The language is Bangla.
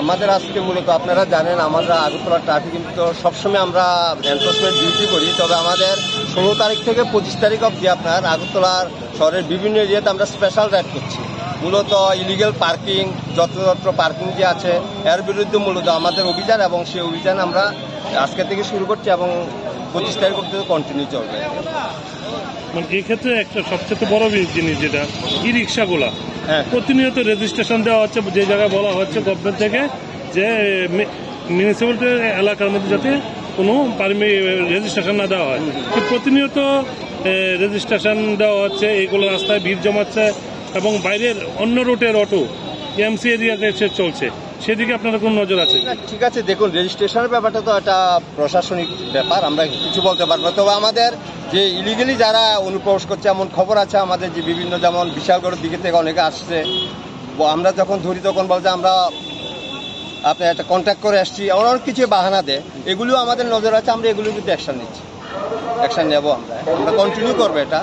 আমাদের আজকে মূলত আপনারা জানেন আমরা আগরতলা ট্রাফিক কিন্তু সবসময় আমরা এনফোর্সমেন্ট ডিউটি করি। তবে আমাদের 16 তারিখ থেকে 25 তারিখ অবধি আপনার আগরতলার শহরের বিভিন্ন এরিয়াতে আমরা স্পেশাল রাইড করছি। মূলত ইলিগেল পার্কিং, যত্রতত্র পার্কিং যে আছে এর বিরুদ্ধে মূলত আমাদের অভিযান, এবং সেই অভিযান আমরা আজকে থেকে শুরু করছি এবং 25 তারিখ অবধি কন্টিনিউ চলবে। মানে এই ক্ষেত্রে একটা সবচেয়ে বড় জিনিস যেটা ই রিক্সাগুলা প্রতিনিয়ত রেজিস্ট্রেশন দেওয়া হচ্ছে, যে জায়গায় বলা হচ্ছে গভর্নমেন্ট থেকে যে মিউনিসিপ্যালিটি এলাকার মধ্যে যাতে কোনো রেজিস্ট্রেশন না দেওয়া হয়, প্রতিনিয়ত রেজিস্ট্রেশন দেওয়া হচ্ছে, এইগুলো রাস্তায় ভিড় জমাচ্ছে এবং বাইরের অন্য রুটের অটো এমসি এরিয়াতে এসে চলছে, সেদিকে আপনাদের কোন নজর আছে? ঠিক আছে, দেখুন রেজিস্ট্রেশনের ব্যাপারটা তো একটা প্রশাসনিক ব্যাপার, আমরা কিছু বলতে পারবো। তবে আমাদের যে ইলিগেলি যারা অনুপ্রবেশ করছে এমন খবর আছে আমাদের, যে বিভিন্ন যেমন বিশালগড়ের দিকে থেকে অনেকে আসছে, আমরা যখন ধরি তখন বলছে আমরা আপনার একটা কন্ট্যাক্ট করে আসছি, অনেক কিছু বাহানা দেয়, এগুলিও আমাদের নজর আছে, আমরা এগুলির বিরুদ্ধে অ্যাকশন নিচ্ছি, অ্যাকশন নেবো, আমরা কন্টিনিউ করবো এটা।